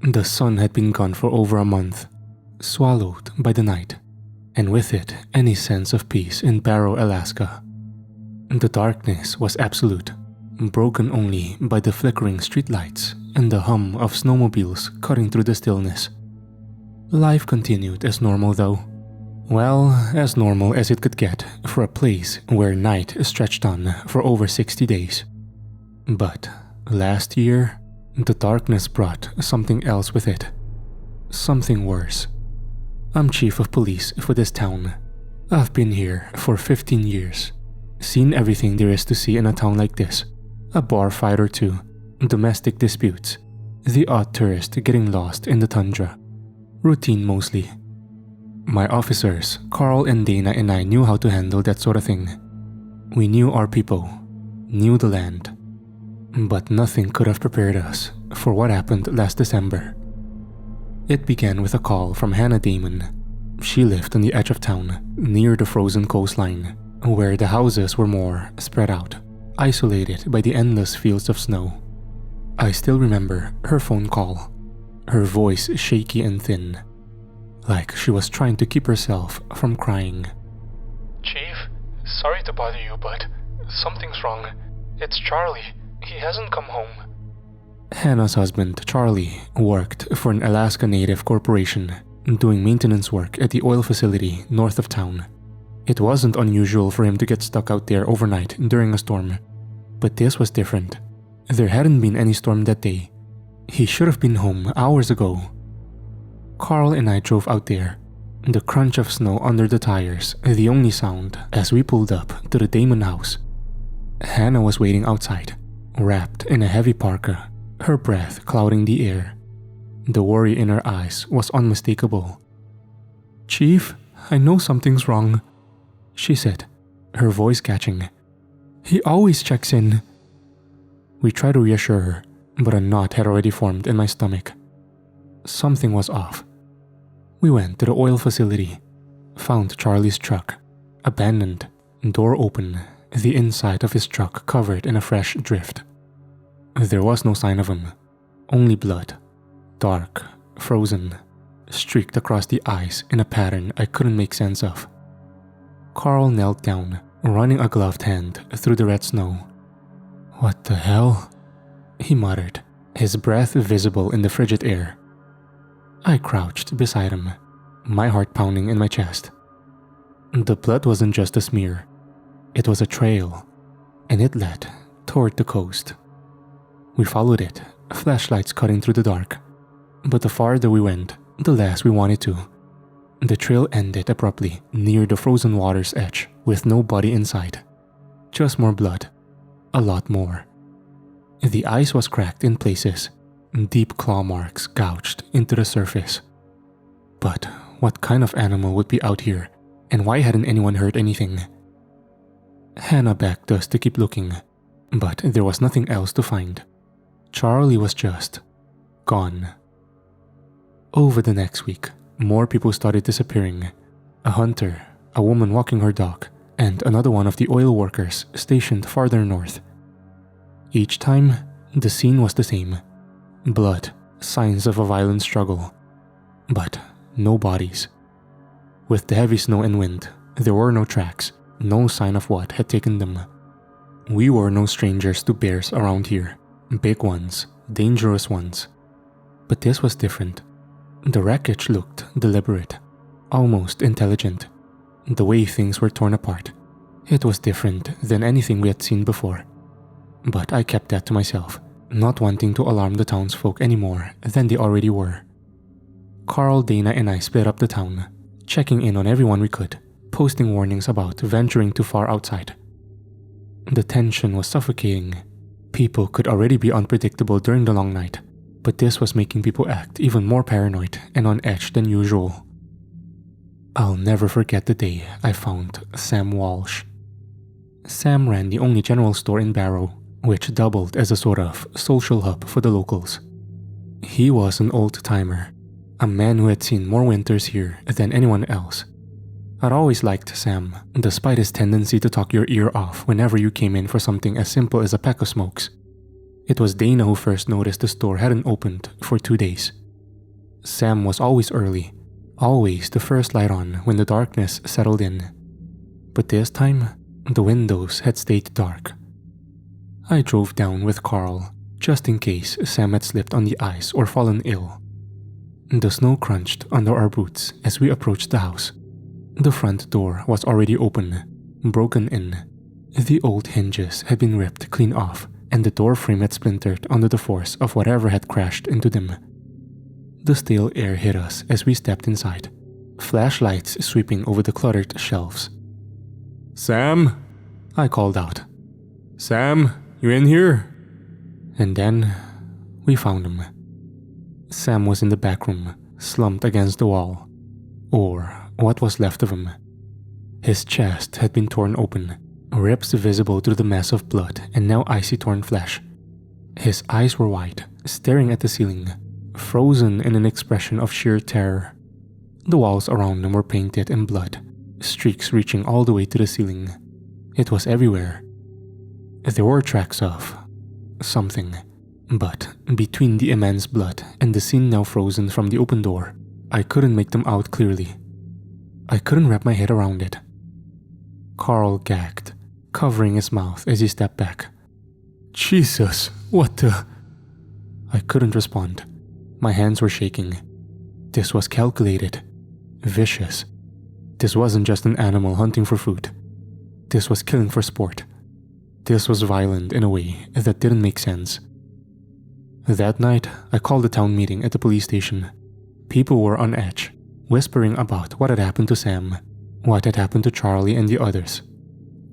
The sun had been gone for over a month, swallowed by the night, and with it any sense of peace in Barrow, Alaska. The darkness was absolute, broken only by the flickering streetlights and the hum of snowmobiles cutting through the stillness. Life continued as normal though. Well, as normal as it could get for a place where night stretched on for over 60 days. But last year, the darkness brought something else with it. Something worse. I'm chief of police for this town. I've been here for 15 years. Seen everything there is to see in a town like this. A bar fight or two, domestic disputes, the odd tourist getting lost in the tundra. Routine mostly. My officers, Karl and Dana, and I knew how to handle that sort of thing. We knew our people, knew the land. But nothing could have prepared us for what happened last December. It began with a call from Hannah Damon. She lived on the edge of town, near the frozen coastline, where the houses were more spread out, isolated by the endless fields of snow. I still remember her phone call, her voice shaky and thin, like she was trying to keep herself from crying. Chief, sorry to bother you, but something's wrong. It's Charlie. He hasn't come home. Hannah's husband, Charlie, worked for an Alaska Native corporation, doing maintenance work at the oil facility north of town. It wasn't unusual for him to get stuck out there overnight during a storm, but this was different. There hadn't been any storm that day. He should have been home hours ago. Karl and I drove out there, the crunch of snow under the tires the only sound as we pulled up to the Damon house. Hannah was waiting outside, wrapped in a heavy parka, her breath clouding the air. The worry in her eyes was unmistakable. "Chief, I know something's wrong," she said, her voice catching. "He always checks in." We tried to reassure her, but a knot had already formed in my stomach. Something was off. We went to the oil facility, found Charlie's truck, abandoned, door open, the inside of his truck covered in a fresh drift. There was no sign of him, only blood, dark, frozen, streaked across the ice in a pattern I couldn't make sense of. Karl knelt down, running a gloved hand through the red snow. "What the hell?" he muttered, his breath visible in the frigid air. I crouched beside him, my heart pounding in my chest. The blood wasn't just a smear. It was a trail, and it led toward the coast. We followed it, flashlights cutting through the dark. But the farther we went, the less we wanted to. The trail ended abruptly near the frozen water's edge with no body in sight. Just more blood. A lot more. The ice was cracked in places, deep claw marks gouged into the surface. But what kind of animal would be out here, and why hadn't anyone heard anything? Hannah begged us to keep looking, but there was nothing else to find. Charlie was just gone. Over the next week, more people started disappearing. A hunter, a woman walking her dog, and another one of the oil workers stationed farther north. Each time, the scene was the same. Blood, signs of a violent struggle. But no bodies. With the heavy snow and wind, there were no tracks, no sign of what had taken them. We were no strangers to bears around here. Big ones, dangerous ones. But this was different. The wreckage looked deliberate, almost intelligent. The way things were torn apart. It was different than anything we had seen before. But I kept that to myself, not wanting to alarm the townsfolk any more than they already were. Karl, Dana, and I split up the town, checking in on everyone we could, posting warnings about venturing too far outside. The tension was suffocating. People could already be unpredictable during the long night, but this was making people act even more paranoid and on edge than usual. I'll never forget the day I found Sam Walsh. Sam ran the only general store in Barrow, which doubled as a sort of social hub for the locals. He was an old-timer, a man who had seen more winters here than anyone else. I'd always liked Sam, despite his tendency to talk your ear off whenever you came in for something as simple as a pack of smokes. It was Dana who first noticed the store hadn't opened for 2 days, Sam was always early, always the first light on when the darkness settled in. But this time, the windows had stayed dark. I drove down with Karl, just in case Sam had slipped on the ice or fallen ill. The snow crunched under our boots as we approached the house. The front door was already open, broken in. The old hinges had been ripped clean off, and the door frame had splintered under the force of whatever had crashed into them. The stale air hit us as we stepped inside, flashlights sweeping over the cluttered shelves. "Sam?" I called out. "Sam, you in here?" And then we found him. Sam was in the back room, slumped against the wall, or what was left of him. His chest had been torn open, ribs visible through the mess of blood and now icy torn flesh. His eyes were wide, staring at the ceiling, frozen in an expression of sheer terror. The walls around him were painted in blood, streaks reaching all the way to the ceiling. It was everywhere. There were tracks of something, but between the immense blood and the scene now frozen from the open door, I couldn't make them out clearly. I couldn't wrap my head around it. Karl gagged, covering his mouth as he stepped back. "Jesus, what the—" I couldn't respond. My hands were shaking. This was calculated, vicious. This wasn't just an animal hunting for food. This was killing for sport. This was violent in a way that didn't make sense. That night, I called a town meeting at the police station. People were on edge, whispering about what had happened to Sam, what had happened to Charlie and the others.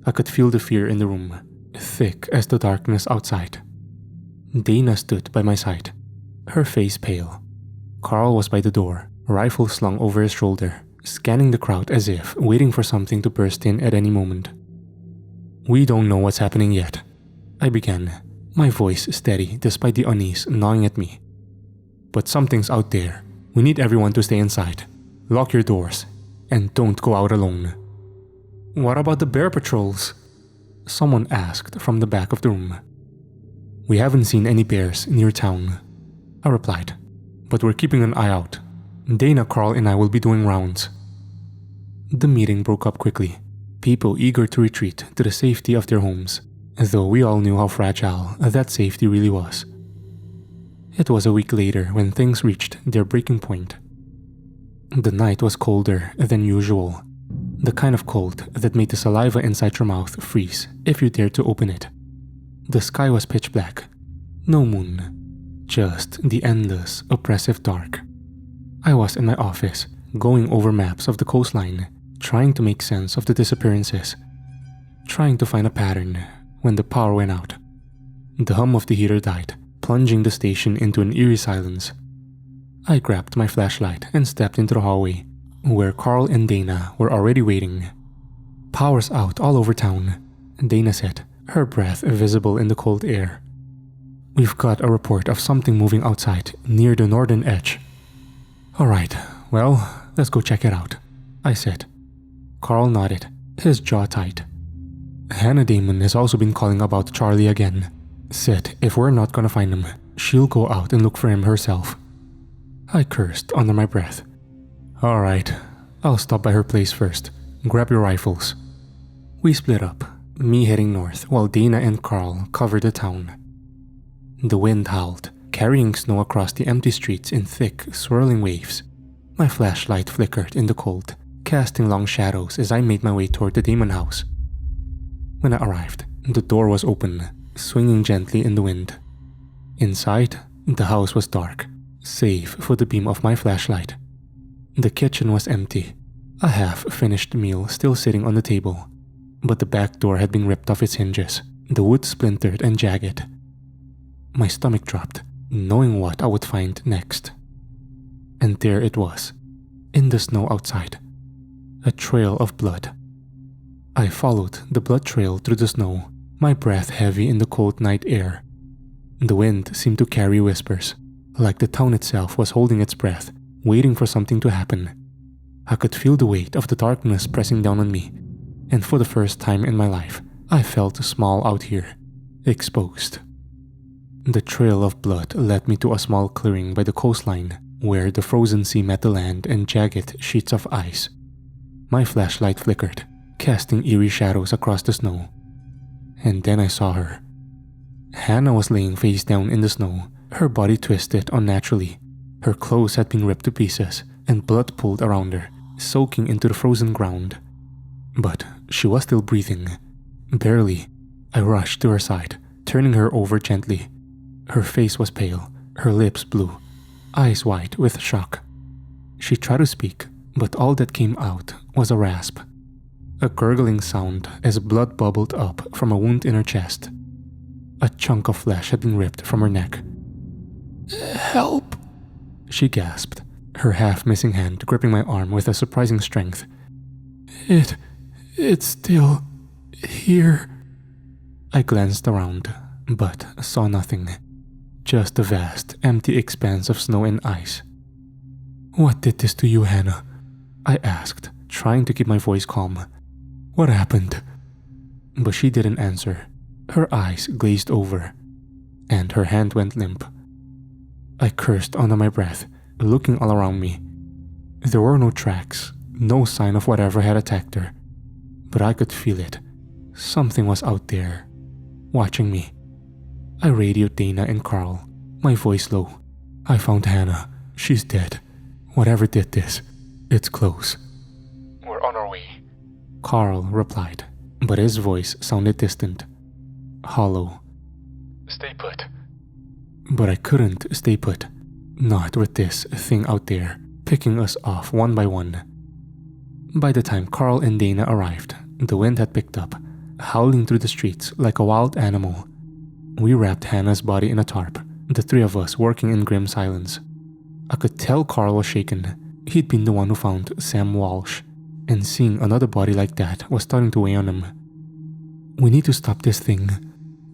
I could feel the fear in the room, thick as the darkness outside. Dana stood by my side, her face pale. Karl was by the door, rifle slung over his shoulder, scanning the crowd as if waiting for something to burst in at any moment. "We don't know what's happening yet," I began, my voice steady despite the unease gnawing at me. "But something's out there. We need everyone to stay inside. Lock your doors, and don't go out alone." "What about the bear patrols?" someone asked from the back of the room. "We haven't seen any bears near town," I replied, "but we're keeping an eye out. Dana, Karl, and I will be doing rounds." The meeting broke up quickly, people eager to retreat to the safety of their homes, though we all knew how fragile that safety really was. It was a week later when things reached their breaking point. The night was colder than usual, the kind of cold that made the saliva inside your mouth freeze if you dared to open it. The sky was pitch black, no moon, just the endless, oppressive dark. I was in my office, going over maps of the coastline, trying to make sense of the disappearances, trying to find a pattern when the power went out. The hum of the heater died, plunging the station into an eerie silence. I grabbed my flashlight and stepped into the hallway, where Karl and Dana were already waiting. "Power's out all over town," Dana said, her breath visible in the cold air. "We've got a report of something moving outside near the northern edge." "Alright, well, let's go check it out," I said. Karl nodded, his jaw tight. "Hannah Damon has also been calling about Charlie again. Said if we're not gonna find him, she'll go out and look for him herself." I cursed under my breath. "Alright, I'll stop by her place first. Grab your rifles." We split up, me heading north while Dana and Karl covered the town. The wind howled, carrying snow across the empty streets in thick, swirling waves. My flashlight flickered in the cold, casting long shadows as I made my way toward the Damon house. When I arrived, the door was open, swinging gently in the wind. Inside, the house was dark, save for the beam of my flashlight. The kitchen was empty, a half-finished meal still sitting on the table, but the back door had been ripped off its hinges, the wood splintered and jagged. My stomach dropped, knowing what I would find next. And there it was, in the snow outside, a trail of blood. I followed the blood trail through the snow, my breath heavy in the cold night air. The wind seemed to carry whispers, like the town itself was holding its breath, waiting for something to happen. I could feel the weight of the darkness pressing down on me, and for the first time in my life, I felt small out here, exposed. The trail of blood led me to a small clearing by the coastline, where the frozen sea met the land in jagged sheets of ice. My flashlight flickered, casting eerie shadows across the snow. And then I saw her. Hannah was laying face down in the snow, her body twisted unnaturally. Her clothes had been ripped to pieces, and blood pooled around her, soaking into the frozen ground. But she was still breathing. Barely. I rushed to her side, turning her over gently. Her face was pale, her lips blue, eyes wide with shock. She tried to speak, but all that came out was a rasp. A gurgling sound as blood bubbled up from a wound in her chest. A chunk of flesh had been ripped from her neck. "Help!" she gasped, her half-missing hand gripping my arm with a surprising strength. It's still here." I glanced around, but saw nothing. Just a vast, empty expanse of snow and ice. "What did this to you, Hannah?" I asked, trying to keep my voice calm. "What happened?" But she didn't answer. Her eyes glazed over, and her hand went limp. I cursed under my breath, looking all around me. There were no tracks, no sign of whatever had attacked her. But I could feel it. Something was out there, watching me. I radioed Dana and Karl, my voice low. "I found Hannah. She's dead. Whatever did this, it's close." "We're on our way," Karl replied, but his voice sounded distant, hollow. "Stay put." But I couldn't stay put. Not with this thing out there, picking us off one by one. By the time Karl and Dana arrived, the wind had picked up, howling through the streets like a wild animal. We wrapped Hannah's body in a tarp, the three of us working in grim silence. I could tell Karl was shaken. He'd been the one who found Sam Walsh, and seeing another body like that was starting to weigh on him. "We need to stop this thing,"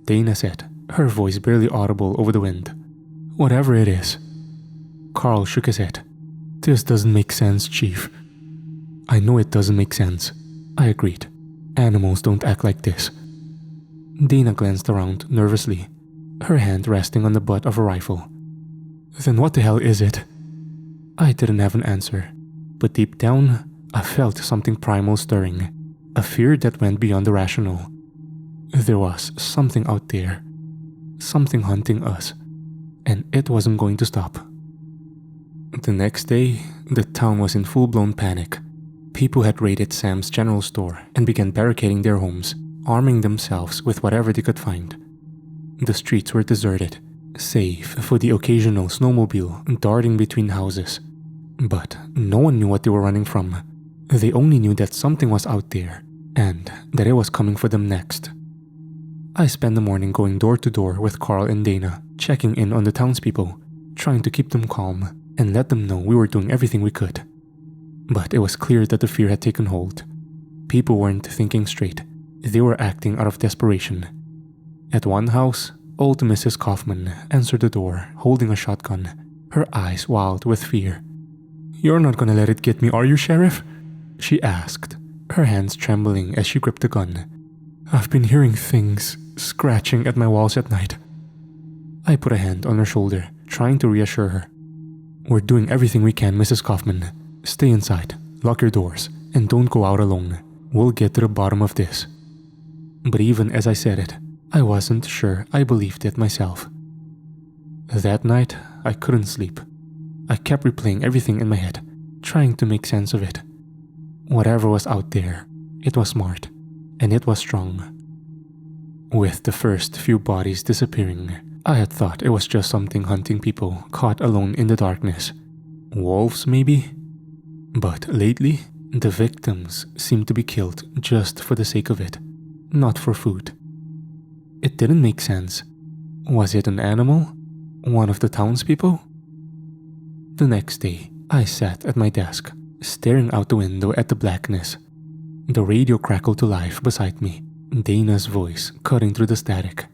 Dana said, her voice barely audible over the wind. "Whatever it is." Karl shook his head. "This doesn't make sense, Chief." "I know it doesn't make sense," I agreed. "Animals don't act like this." Dana glanced around nervously, her hand resting on the butt of a rifle. "Then what the hell is it?" I didn't have an answer, but deep down, I felt something primal stirring, a fear that went beyond the rational. There was something out there, something hunting us, and it wasn't going to stop. The next day, the town was in full-blown panic. People had raided Sam's general store and began barricading their homes, arming themselves with whatever they could find. The streets were deserted, save for the occasional snowmobile darting between houses. But no one knew what they were running from. They only knew that something was out there, and that it was coming for them next. I spent the morning going door to door with Karl and Dana, checking in on the townspeople, trying to keep them calm and let them know we were doing everything we could. But it was clear that the fear had taken hold. People weren't thinking straight. They were acting out of desperation. At one house, old Mrs. Kaufman answered the door, holding a shotgun, her eyes wild with fear. "You're not gonna let it get me, are you, Sheriff?" she asked, her hands trembling as she gripped the gun. "I've been hearing things scratching at my walls at night." I put a hand on her shoulder, trying to reassure her. "We're doing everything we can, Mrs. Kaufman. Stay inside, lock your doors, and don't go out alone. We'll get to the bottom of this." But even as I said it, I wasn't sure I believed it myself. That night, I couldn't sleep. I kept replaying everything in my head, trying to make sense of it. Whatever was out there, it was smart, and it was strong. With the first few bodies disappearing, I had thought it was just something hunting people caught alone in the darkness. Wolves, maybe? But lately, the victims seemed to be killed just for the sake of it, not for food. It didn't make sense. Was it an animal? One of the townspeople? The next day, I sat at my desk, staring out the window at the blackness. The radio crackled to life beside me, Dana's voice cutting through the static.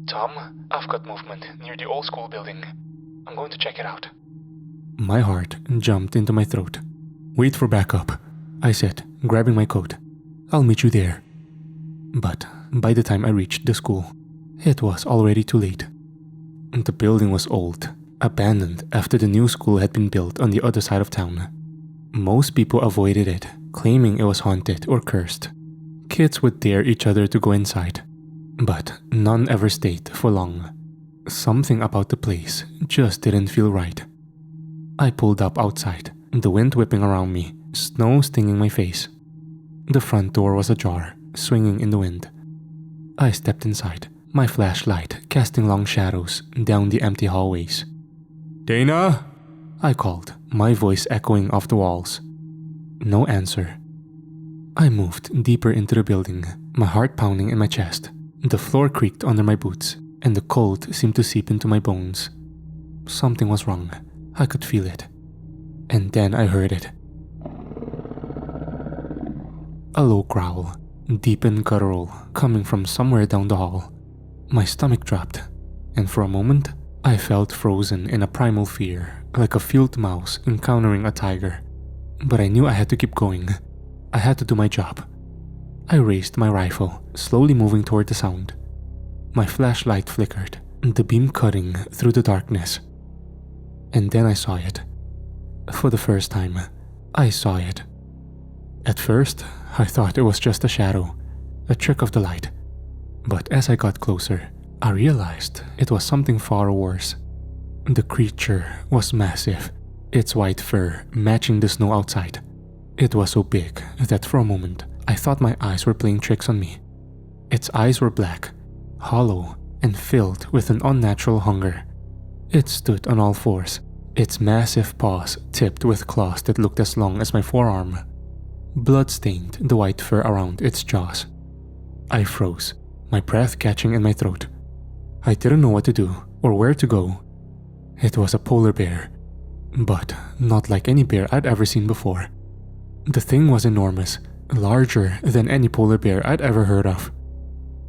"Tom, I've got movement near the old school building. I'm going to check it out." My heart jumped into my throat. "Wait for backup," I said, grabbing my coat. "I'll meet you there." But by the time I reached the school, it was already too late. The building was old, abandoned after the new school had been built on the other side of town. Most people avoided it, claiming it was haunted or cursed. Kids would dare each other to go inside, but none ever stayed for long. Something about the place just didn't feel right. I pulled up outside, the wind whipping around me, snow stinging my face. The front door was ajar, swinging in the wind. I stepped inside, my flashlight casting long shadows down the empty hallways. "Dana?" I called, my voice echoing off the walls. No answer. I moved deeper into the building, my heart pounding in my chest. The floor creaked under my boots, and the cold seemed to seep into my bones. Something was wrong. I could feel it. And then I heard it. A low growl, deep and guttural, coming from somewhere down the hall. My stomach dropped, and for a moment, I felt frozen in a primal fear, like a field mouse encountering a tiger. But I knew I had to keep going. I had to do my job. I raised my rifle, slowly moving toward the sound. My flashlight flickered, the beam cutting through the darkness. And then I saw it. For the first time, I saw it. At first, I thought it was just a shadow, a trick of the light. But as I got closer, I realized it was something far worse. The creature was massive, its white fur matching the snow outside. It was so big that for a moment, I thought my eyes were playing tricks on me. Its eyes were black, hollow, and filled with an unnatural hunger. It stood on all fours, its massive paws tipped with claws that looked as long as my forearm. Blood stained the white fur around its jaws. I froze, my breath catching in my throat. I didn't know what to do or where to go. It was a polar bear, but not like any bear I'd ever seen before. The thing was enormous, larger than any polar bear I'd ever heard of.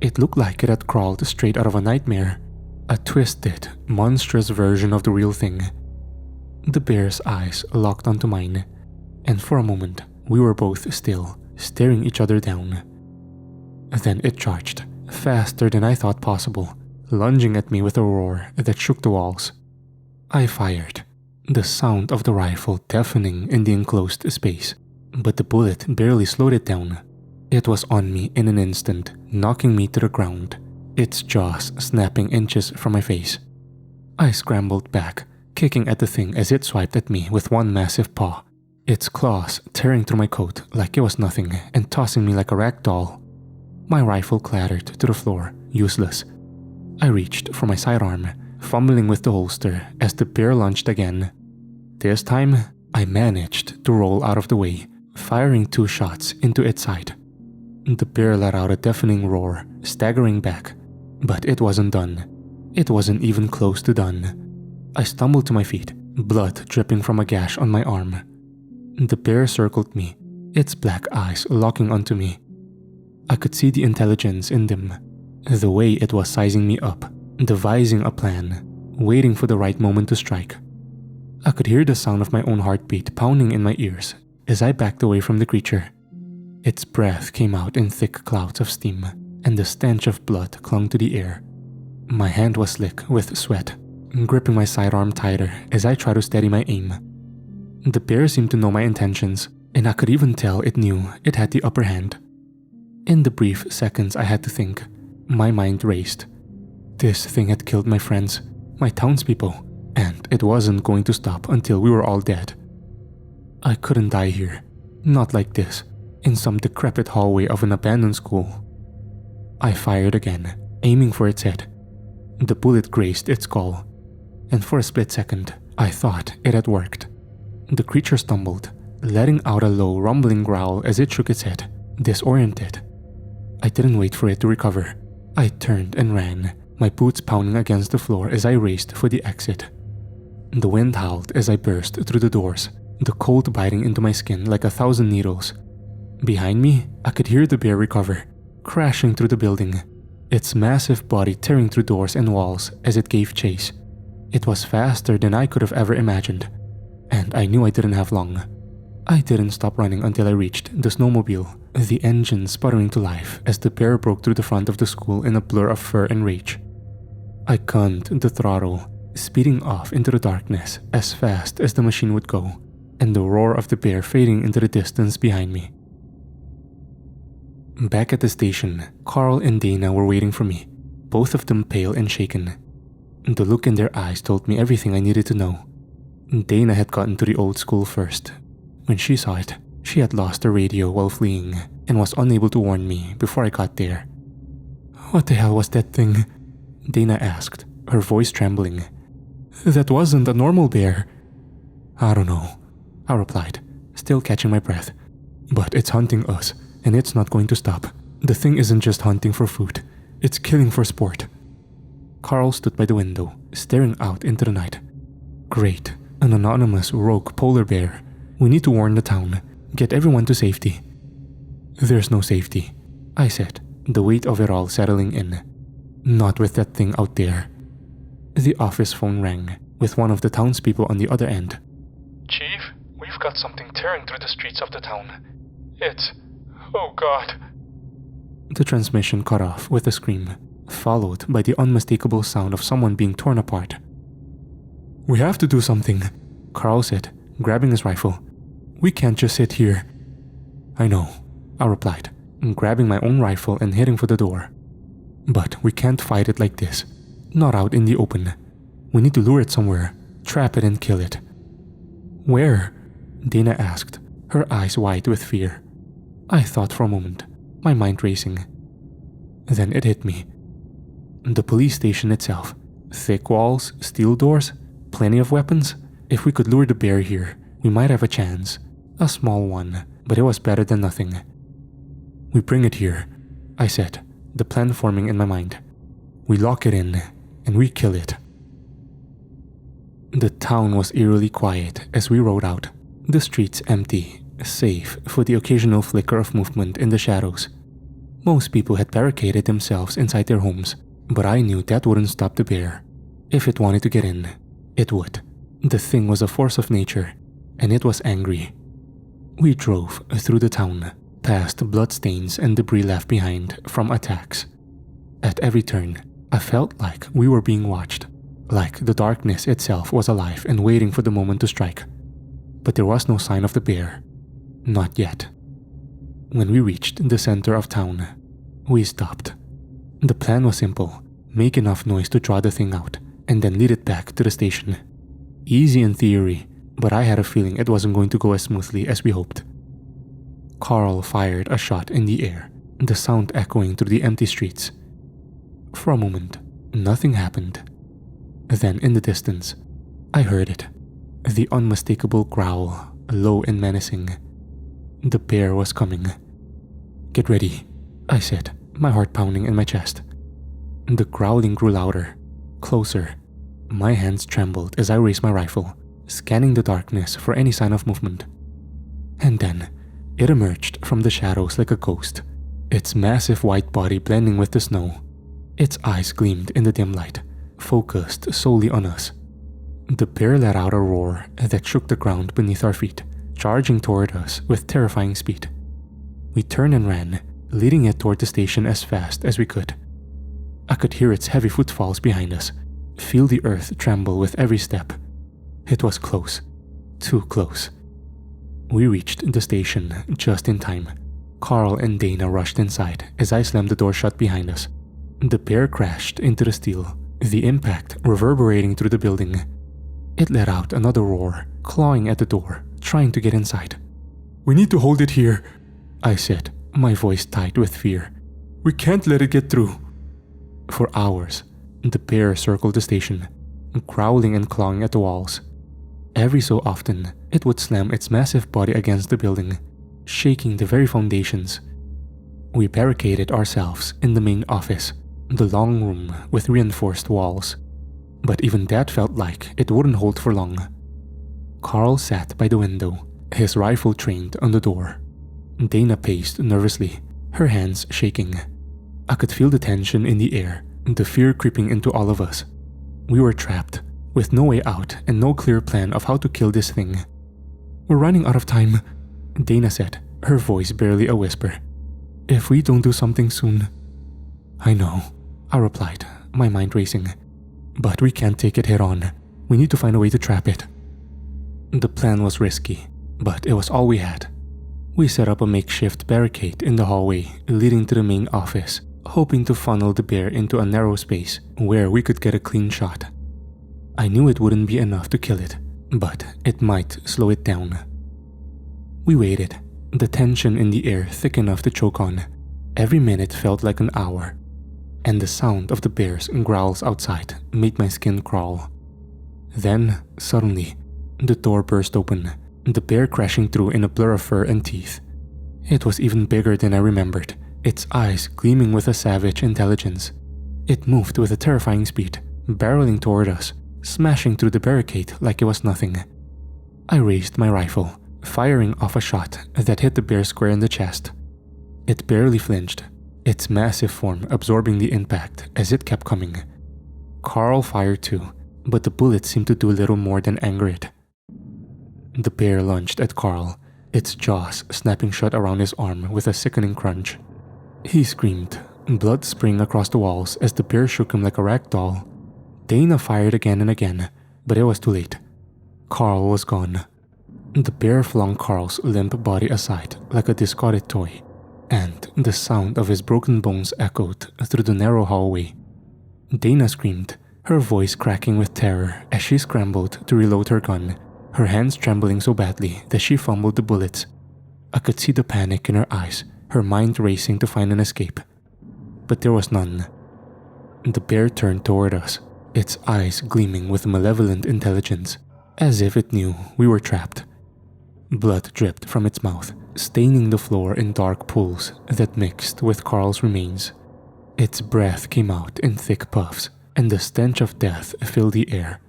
It looked like it had crawled straight out of a nightmare, a twisted, monstrous version of the real thing. The bear's eyes locked onto mine, and for a moment we were both still, staring each other down. Then it charged, faster than I thought possible, lunging at me with a roar that shook the walls. I fired, the sound of the rifle deafening in the enclosed space, but the bullet barely slowed it down. It was on me in an instant, knocking me to the ground, its jaws snapping inches from my face. I scrambled back, kicking at the thing as it swiped at me with one massive paw, its claws tearing through my coat like it was nothing and tossing me like a rag doll. My rifle clattered to the floor, useless. I reached for my sidearm, fumbling with the holster as the bear lunged again. This time, I managed to roll out of the way, firing 2 shots into its side. The bear let out a deafening roar, staggering back, but it wasn't done. It wasn't even close to done. I stumbled to my feet, blood dripping from a gash on my arm. The bear circled me, its black eyes locking onto me. I could see the intelligence in them, the way it was sizing me up, devising a plan, waiting for the right moment to strike. I could hear the sound of my own heartbeat pounding in my ears as I backed away from the creature. Its breath came out in thick clouds of steam, and the stench of blood clung to the air. My hand was slick with sweat, gripping my sidearm tighter as I tried to steady my aim. The bear seemed to know my intentions, and I could even tell it knew it had the upper hand. In the brief seconds I had to think, my mind raced. This thing had killed my friends, my townspeople, and it wasn't going to stop until we were all dead. I couldn't die here, not like this, in some decrepit hallway of an abandoned school. I fired again, aiming for its head. The bullet grazed its skull, and for a split second, I thought it had worked. The creature stumbled, letting out a low, rumbling growl as it shook its head, disoriented. I didn't wait for it to recover. I turned and ran, my boots pounding against the floor as I raced for the exit. The wind howled as I burst through the doors, the cold biting into my skin like 1,000 needles. Behind me, I could hear the bear recover, crashing through the building, its massive body tearing through doors and walls as it gave chase. It was faster than I could have ever imagined, and I knew I didn't have long. I didn't stop running until I reached the snowmobile, the engine sputtering to life as the bear broke through the front of the school in a blur of fur and rage. I gunned the throttle, speeding off into the darkness as fast as the machine would go, and the roar of the bear fading into the distance behind me. Back at the station, Karl and Dana were waiting for me, both of them pale and shaken. The look in their eyes told me everything I needed to know. Dana had gotten to the old school first. When she saw it, she had lost her radio while fleeing and was unable to warn me before I got there. "What the hell was that thing?" Dana asked, her voice trembling. "That wasn't a normal bear." "I don't know," I replied, still catching my breath. "But it's hunting us, and it's not going to stop. The thing isn't just hunting for food, it's killing for sport." Karl stood by the window, staring out into the night. "Great, an anonymous rogue polar bear. We need to warn the town, get everyone to safety." "There's no safety," I said, the weight of it all settling in. "Not with that thing out there." The office phone rang, with one of the townspeople on the other end. "Chief, we've got something tearing through the streets of the town. It's... oh God." The transmission cut off with a scream, followed by the unmistakable sound of someone being torn apart. "We have to do something," Karl said, grabbing his rifle. "We can't just sit here." "I know," I replied, grabbing my own rifle and heading for the door. "But we can't fight it like this. Not out in the open. We need to lure it somewhere, trap it and kill it." "Where?" Dana asked, her eyes wide with fear. I thought for a moment, my mind racing. Then it hit me. The police station itself. Thick walls, steel doors, plenty of weapons. If we could lure the bear here, we might have a chance. A small one, but it was better than nothing. "We bring it here," I said, the plan forming in my mind. "We lock it in, and we kill it." The town was eerily quiet as we rode out, the streets empty, save for the occasional flicker of movement in the shadows. Most people had barricaded themselves inside their homes, but I knew that wouldn't stop the bear. If it wanted to get in, it would. The thing was a force of nature, and it was angry. We drove through the town, past bloodstains and debris left behind from attacks. At every turn, I felt like we were being watched, like the darkness itself was alive and waiting for the moment to strike. But there was no sign of the bear. Not yet. When we reached the center of town, we stopped. The plan was simple: make enough noise to draw the thing out, and then lead it back to the station. Easy in theory, but I had a feeling it wasn't going to go as smoothly as we hoped. Karl fired a shot in the air, the sound echoing through the empty streets. For a moment, nothing happened. Then in the distance, I heard it. The unmistakable growl, low and menacing. The bear was coming. "Get ready," I said, my heart pounding in my chest. The growling grew louder, closer. My hands trembled as I raised my rifle, scanning the darkness for any sign of movement. And then, it emerged from the shadows like a ghost, its massive white body blending with the snow. Its eyes gleamed in the dim light, focused solely on us. The bear let out a roar that shook the ground beneath our feet, charging toward us with terrifying speed. We turned and ran, leading it toward the station as fast as we could. I could hear its heavy footfalls behind us, feel the earth tremble with every step. It was close, too close. We reached the station just in time. Karl and Dana rushed inside as I slammed the door shut behind us. The bear crashed into the steel, the impact reverberating through the building. It let out another roar, clawing at the door, trying to get inside. "We need to hold it here," I said, my voice tight with fear. "We can't let it get through." For hours, the bear circled the station, growling and clawing at the walls. Every so often, it would slam its massive body against the building, shaking the very foundations. We barricaded ourselves in the main office, the long room with reinforced walls. But even that felt like it wouldn't hold for long. Karl sat by the window, his rifle trained on the door. Dana paced nervously, her hands shaking. I could feel the tension in the air, the fear creeping into all of us. We were trapped, with no way out and no clear plan of how to kill this thing. "We're running out of time," Dana said, her voice barely a whisper. "If we don't do something soon." "I know," I replied, my mind racing. But we can't take it head on. We need to find a way to trap it. The plan was risky, but it was all we had. We set up a makeshift barricade in the hallway leading to the main office, hoping to funnel the bear into a narrow space where we could get a clean shot. I knew it wouldn't be enough to kill it, but it might slow it down. We waited, the tension in the air thick enough to choke on. Every minute felt like an hour, and the sound of the bear's growls outside made my skin crawl. Then, suddenly, the door burst open, the bear crashing through in a blur of fur and teeth. It was even bigger than I remembered, its eyes gleaming with a savage intelligence. It moved with a terrifying speed, barreling toward us, smashing through the barricade like it was nothing. I raised my rifle, firing off a shot that hit the bear square in the chest. It barely flinched, its massive form absorbing the impact as it kept coming. Karl fired too, but the bullet seemed to do little more than anger it. The bear lunged at Karl, its jaws snapping shut around his arm with a sickening crunch. He screamed, blood spraying across the walls as the bear shook him like a rag doll. Dana fired again and again, but it was too late. Karl was gone. The bear flung Karl's limp body aside like a discarded toy, and the sound of his broken bones echoed through the narrow hallway. Dana screamed, her voice cracking with terror as she scrambled to reload her gun, her hands trembling so badly that she fumbled the bullets. I could see the panic in her eyes, her mind racing to find an escape. But there was none. The bear turned toward us, its eyes gleaming with malevolent intelligence, as if it knew we were trapped. Blood dripped from its mouth, staining the floor in dark pools that mixed with Karl's remains. Its breath came out in thick puffs, and the stench of death filled the air.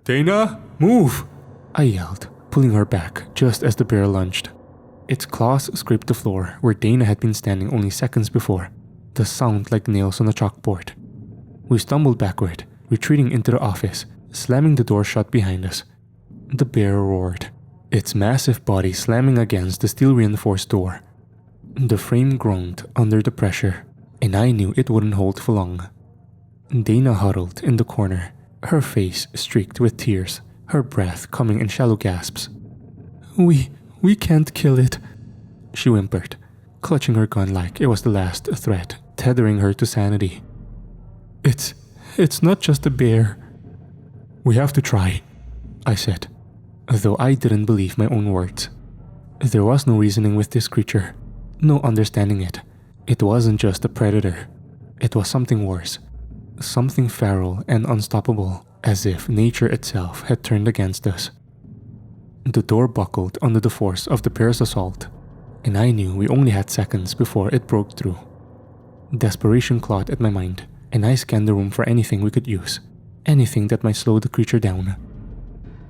"Dana, move!" I yelled, pulling her back just as the bear lunged. Its claws scraped the floor where Dana had been standing only seconds before, the sound like nails on a chalkboard. We stumbled backward, retreating into the office, slamming the door shut behind us. The bear roared, its massive body slamming against the steel-reinforced door. The frame groaned under the pressure, and I knew it wouldn't hold for long. Dana huddled in the corner, her face streaked with tears, her breath coming in shallow gasps. We can't kill it," she whimpered, clutching her gun like it was the last threat, tethering her to sanity. It's not just a bear." "We have to try," I said, though I didn't believe my own words. There was no reasoning with this creature, no understanding it. It wasn't just a predator. It was something worse, something feral and unstoppable, as if nature itself had turned against us. The door buckled under the force of the bear's assault, and I knew we only had seconds before it broke through. Desperation clawed at my mind, and I scanned the room for anything we could use, anything that might slow the creature down.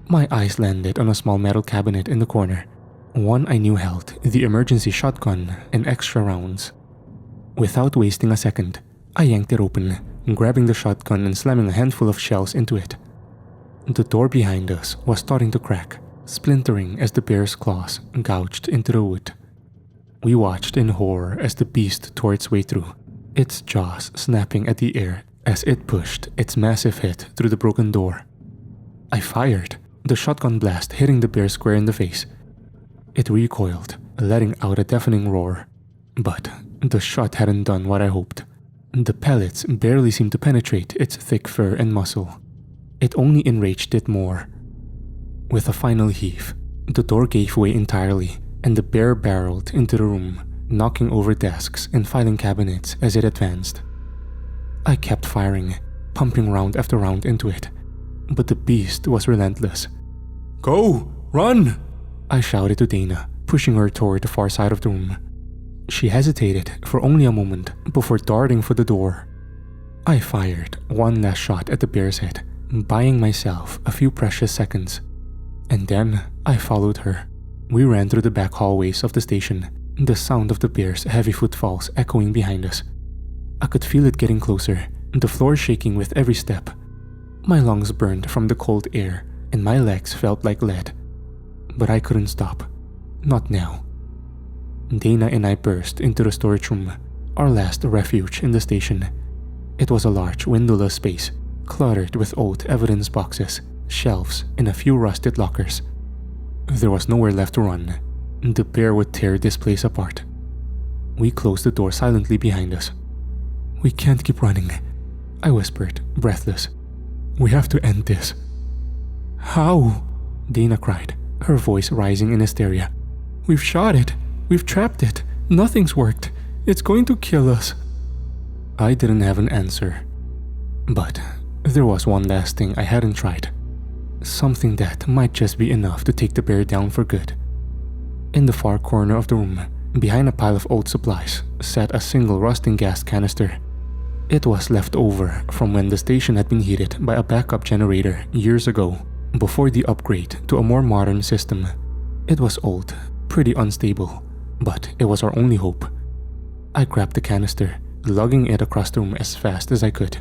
My eyes landed on a small metal cabinet in the corner, one I knew held the emergency shotgun and extra rounds. Without wasting a second, I yanked it open, grabbing the shotgun and slamming a handful of shells into it. The door behind us was starting to crack, splintering as the bear's claws gouged into the wood. We watched in horror as the beast tore its way through, its jaws snapping at the air as it pushed its massive head through the broken door. I fired, the shotgun blast hitting the bear square in the face. It recoiled, letting out a deafening roar. But the shot hadn't done what I hoped. The pellets barely seemed to penetrate its thick fur and muscle. It only enraged it more. With a final heave, the door gave way entirely, and the bear barreled into the room, knocking over desks and filing cabinets as it advanced. I kept firing, pumping round after round into it, but the beast was relentless. "Go! Run!" I shouted to Dana, pushing her toward the far side of the room. She hesitated for only a moment before darting for the door. I fired one last shot at the bear's head, buying myself a few precious seconds. And then I followed her. We ran through the back hallways of the station, the sound of the bear's heavy footfalls echoing behind us. I could feel it getting closer, the floor shaking with every step. My lungs burned from the cold air, and my legs felt like lead. But I couldn't stop. Not now. Dana and I burst into the storage room, our last refuge in the station. It was a large, windowless space, cluttered with old evidence boxes, shelves, and a few rusted lockers. There was nowhere left to run. The bear would tear this place apart. We closed the door silently behind us. "We can't keep running," I whispered, breathless. "We have to end this." "How?" Dana cried, her voice rising in hysteria. "We've shot it. We've trapped it. Nothing's worked. It's going to kill us." I didn't have an answer. But there was one last thing I hadn't tried. Something that might just be enough to take the bear down for good. In the far corner of the room, behind a pile of old supplies, sat a single rusting gas canister. It was left over from when the station had been heated by a backup generator years ago, before the upgrade to a more modern system. It was old, pretty unstable, but it was our only hope. I grabbed the canister, lugging it across the room as fast as I could.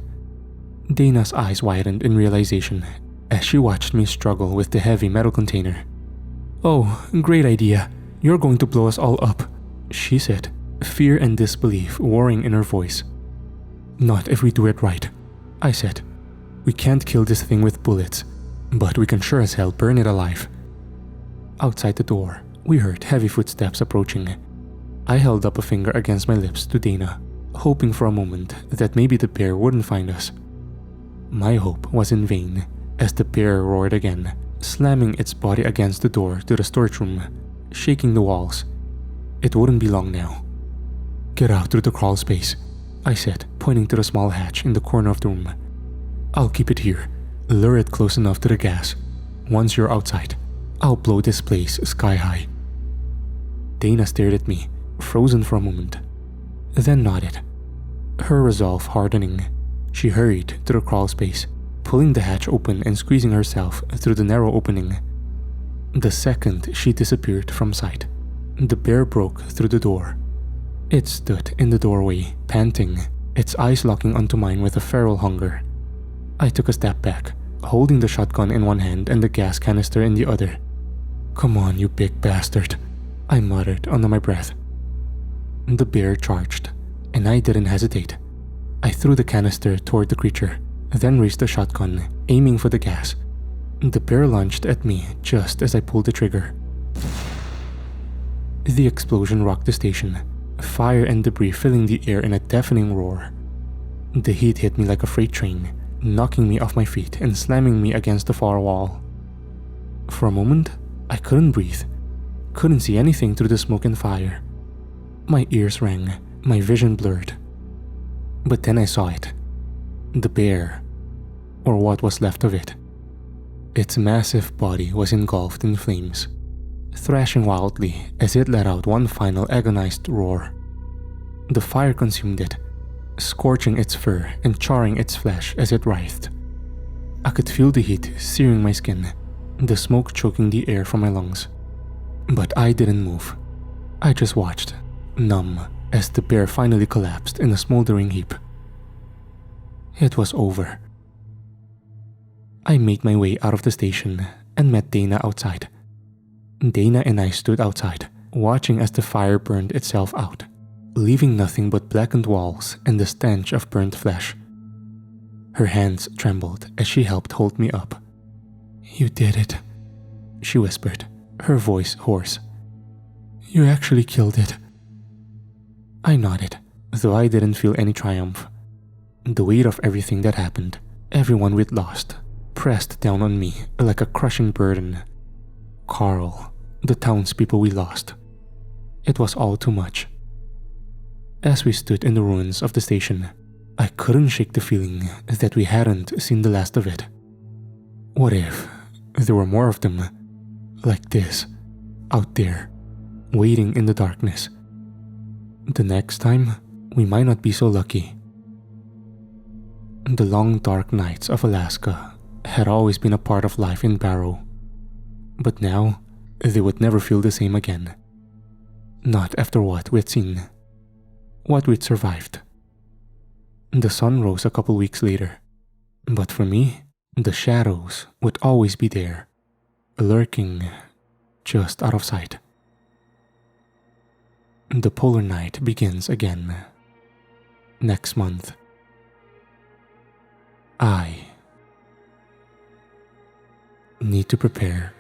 Dana's eyes widened in realization as she watched me struggle with the heavy metal container. "Oh, great idea. You're going to blow us all up," she said, fear and disbelief warring in her voice. "Not if we do it right," I said. "We can't kill this thing with bullets, but we can sure as hell burn it alive." Outside the door, we heard heavy footsteps approaching. I held up a finger against my lips to Dana, hoping for a moment that maybe the bear wouldn't find us. My hope was in vain, as the bear roared again, slamming its body against the door to the storage room, shaking the walls. It wouldn't be long now. "Get out through the crawl space," I said, pointing to the small hatch in the corner of the room. "I'll keep it here. Lure it close enough to the gas. Once you're outside, I'll blow this place sky high." Dana stared at me, frozen for a moment, then nodded. Her resolve hardening, she hurried to the crawl space, pulling the hatch open and squeezing herself through the narrow opening. The second she disappeared from sight, the bear broke through the door. It stood in the doorway, panting, its eyes locking onto mine with a feral hunger. I took a step back, holding the shotgun in one hand and the gas canister in the other. "Come on, you big bastard," I muttered under my breath. The bear charged, and I didn't hesitate. I threw the canister toward the creature, then raised the shotgun, aiming for the gas. The bear lunged at me just as I pulled the trigger. The explosion rocked the station, fire and debris filling the air in a deafening roar. The heat hit me like a freight train, knocking me off my feet and slamming me against the far wall. For a moment, I couldn't breathe, couldn't see anything through the smoke and fire. My ears rang, my vision blurred. But then I saw it. The bear, or what was left of it. Its massive body was engulfed in flames, thrashing wildly as it let out one final agonized roar. The fire consumed it, scorching its fur and charring its flesh as it writhed. I could feel the heat searing my skin, the smoke choking the air from my lungs. But I didn't move. I just watched, numb, as the bear finally collapsed in a smoldering heap. It was over. I made my way out of the station and met Dana outside. Dana and I stood outside, watching as the fire burned itself out, leaving nothing but blackened walls and the stench of burnt flesh. Her hands trembled as she helped hold me up. "You did it," she whispered, her voice hoarse. "You actually killed it." I nodded, though I didn't feel any triumph. The weight of everything that happened, everyone we'd lost, pressed down on me like a crushing burden. Karl, the townspeople we lost. It was all too much. As we stood in the ruins of the station, I couldn't shake the feeling that we hadn't seen the last of it. What if there were more of them, like this, out there, waiting in the darkness? The next time, we might not be so lucky. The long dark nights of Alaska had always been a part of life in Barrow. But now, they would never feel the same again. Not after what we'd seen. What we'd survived. The sun rose a couple weeks later. But for me, the shadows would always be there, lurking just out of sight. The polar night begins again. Next month. I need to prepare